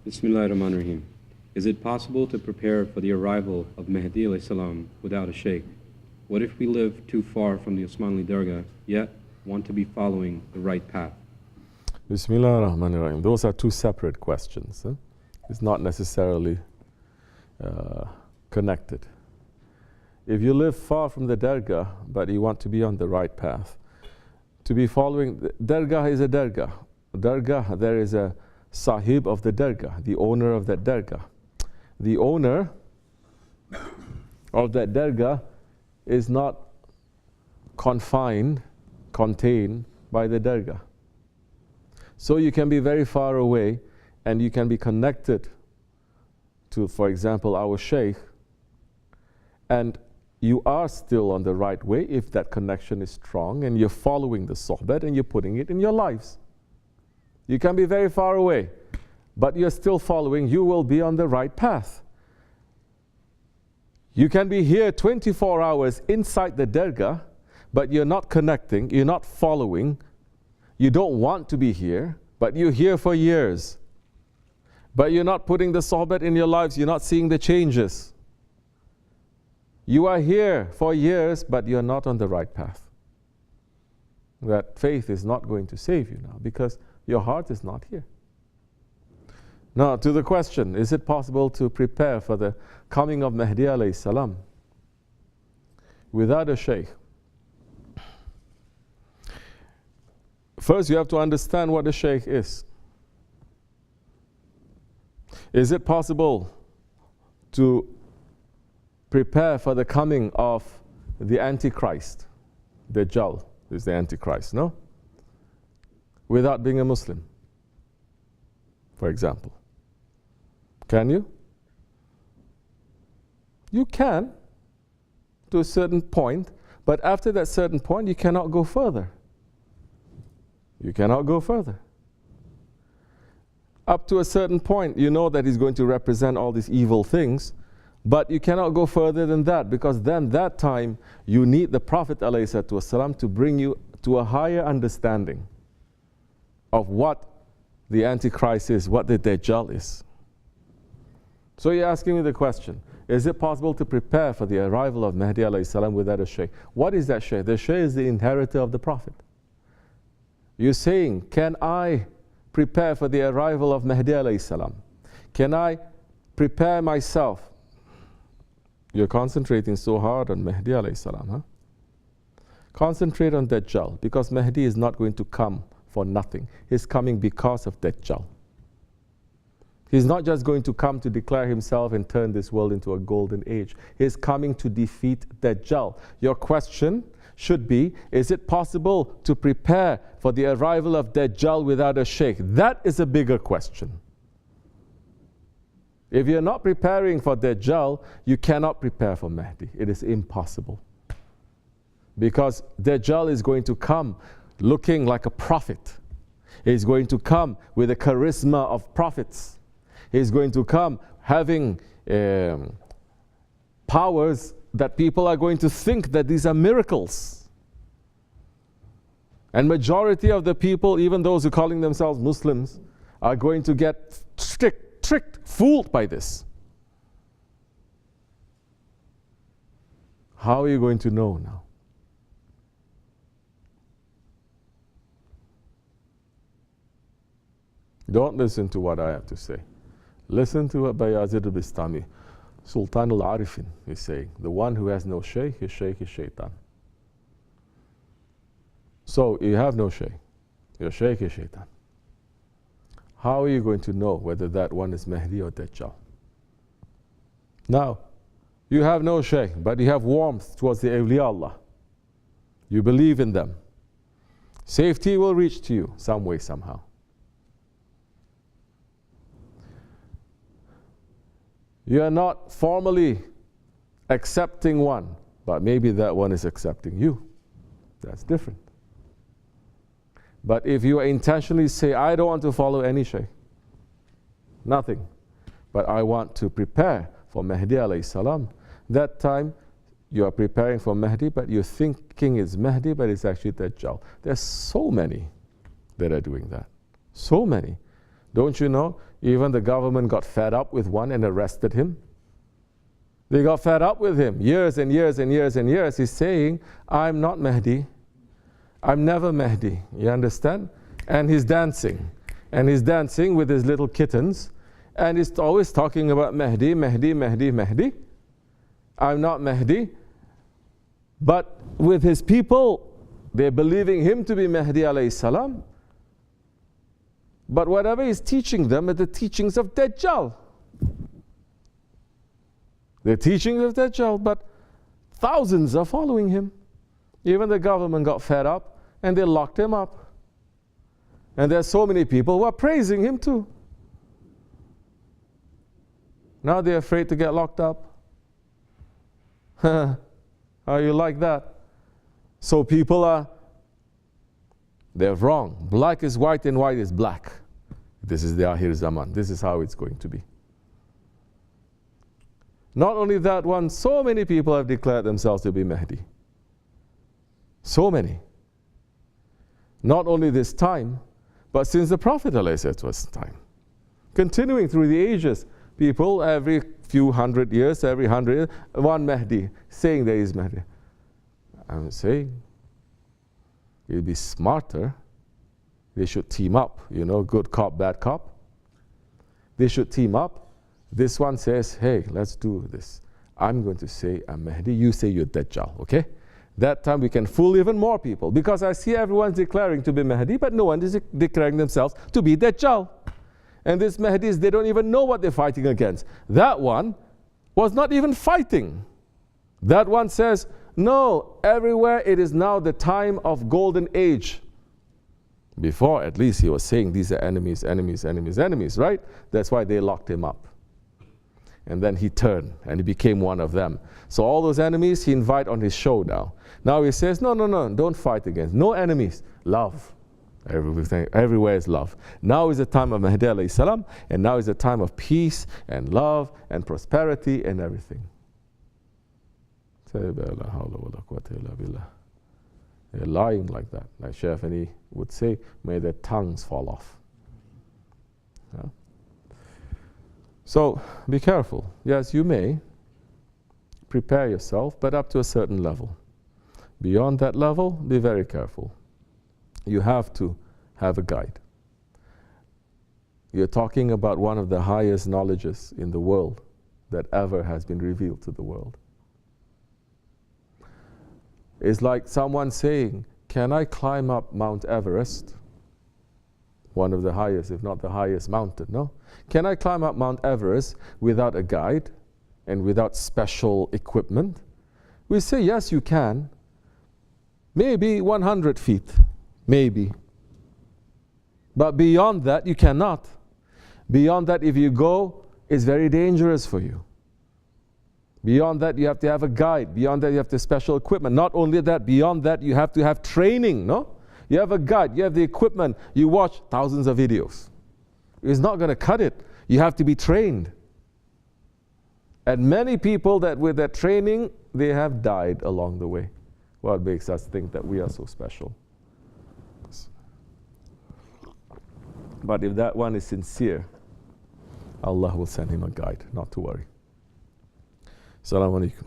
Bismillahirrahmanirrahim. Is it possible to prepare for the arrival of Mahdi alayhi salam without a sheikh? What if we live too far from the Osmanli Dargah, yet want to be following the right path? Bismillahirrahmanirrahim. Those are two separate questions. It's not necessarily connected. If you live far from the Dargah, but you want to be on the right path, to be following, Dargah is a Dargah. Dargah, there is a Sahib of the Dargah, the owner of that Dargah. The owner of that Dargah is not contained by the Dargah. So you can be very far away and you can be connected to, for example, our Shaykh, and you are still on the right way if that connection is strong and you're following the sohbet and you're putting it in your lives. You can be very far away, but you're still following, you will be on the right path. You can be here 24 hours inside the Dargah, but you're not connecting, you're not following, you don't want to be here, but you're here for years. But you're not putting the sohbet in your lives, you're not seeing the changes. You are here for years, but you're not on the right path. That faith is not going to save you now because your heart is not here. Now, to the question, is it possible to prepare for the coming of Mahdi alayhi salam without a sheikh? First, you have to understand what a sheikh is. Is it possible to prepare for the coming of the Antichrist? Dajjal is the Antichrist, no? Without being a Muslim, for example. Can you? You can, to a certain point, but after that certain point, you cannot go further. You cannot go further. Up to a certain point, you know that he's going to represent all these evil things, but you cannot go further than that, because then that time, you need the Prophet ﷺ to bring you to a higher understanding of what the Antichrist is, what the Dajjal is. So you're asking me the question, is it possible to prepare for the arrival of Mahdi alayhi salam without a sheikh? What is that sheikh? The sheikh is the inheritor of the Prophet. You're saying, can I prepare for the arrival of Mahdi alayhi salam? Can I prepare myself? You're concentrating so hard on Mahdi alayhi salam, huh? Concentrate on Dajjal, because Mahdi is not going to come for nothing. He's coming because of Dajjal. He's not just going to come to declare himself and turn this world into a golden age. He's coming to defeat Dajjal. Your question should be, is it possible to prepare for the arrival of Dajjal without a sheikh? That is a bigger question. If you're not preparing for Dajjal, you cannot prepare for Mahdi. It is impossible. Because Dajjal is going to come looking like a prophet. He's going to come with the charisma of prophets. He's going to come having powers that people are going to think that these are miracles. And majority of the people, even those who are calling themselves Muslims, are going to get tricked, fooled by this. How are you going to know now? Don't listen to what I have to say. Listen to what Bayazid al-Bistami, Sultan al-Arifin, is saying. The one who has no sheikh, his sheikh is shaitan. So you have no sheikh. Your sheikh is shaitan. How are you going to know whether that one is Mahdi or Dajjal? Now, you have no sheikh, but you have warmth towards the awliya Allah. You believe in them. Safety will reach to you some way, somehow. You are not formally accepting one, but maybe that one is accepting you. That's different. But if you intentionally say, I don't want to follow any sheikh, nothing, but I want to prepare for Mahdi alayhi salam, that time you are preparing for Mahdi, but you're thinking it's Mahdi, but it's actually Dajjal. There's so many that are doing that. So many. Don't you know? Even the government got fed up with one and arrested him. They got fed up with him. Years and years and years and years. He's saying, I'm not Mahdi. I'm never Mahdi. You understand? And he's dancing. And he's dancing with his little kittens. And he's always talking about Mahdi, Mahdi, Mahdi, Mahdi. I'm not Mahdi. But with his people, they're believing him to be Mahdi alayhi salam. But whatever he's teaching them are the teachings of Dajjal. The teachings of Dajjal, but thousands are following him. Even the government got fed up and they locked him up. And there's so many people who are praising him too. Now they're afraid to get locked up. How you like that? So people they're wrong. Black is white and white is black. This is the Akhir Zaman. This is how it's going to be. Not only that one, so many people have declared themselves to be Mahdi. So many. Not only this time, but since the Prophet ﷺ time. Continuing through the ages, people every few hundred years, every 100 years, one Mahdi, saying there is Mahdi. I'm saying, it'll be smarter. They should team up, you know, good cop, bad cop. They should team up. This one says, hey, let's do this. I'm going to say I'm Mahdi, you say you're Dajjal, okay? That time we can fool even more people, because I see everyone's declaring to be Mahdi, but no one is declaring themselves to be Dajjal. And these Mahdis, they don't even know what they're fighting against. That one was not even fighting. That one says, no, everywhere it is now the time of golden age. Before, at least, he was saying these are enemies, enemies, enemies, enemies, right? That's why they locked him up. And then he turned and he became one of them. So all those enemies he invite on his show now. Now he says, no, no, no, don't fight against. No enemies. Love. Everywhere is love. Now is the time of Mahdi alayhi salam, and now is the time of peace and love and prosperity and everything. They're lying like that. Like Shaykh Afani would say, may their tongues fall off. Yeah? So be careful. Yes, you may prepare yourself, but up to a certain level. Beyond that level, be very careful. You have to have a guide. You're talking about one of the highest knowledges in the world that ever has been revealed to the world. It's like someone saying, can I climb up Mount Everest? One of the highest, if not the highest mountain, no? Can I climb up Mount Everest without a guide and without special equipment? We say, yes, you can. Maybe 100 feet, maybe. But beyond that, you cannot. Beyond that, if you go, it's very dangerous for you. Beyond that, you have to have a guide. Beyond that, you have to have special equipment. Not only that, beyond that, you have to have training, no? You have a guide, you have the equipment, you watch thousands of videos. It's not going to cut it. You have to be trained. And many people that with their training, they have died along the way. What makes us think that we are so special? But if that one is sincere, Allah will send him a guide, not to worry. Assalamu alaikum.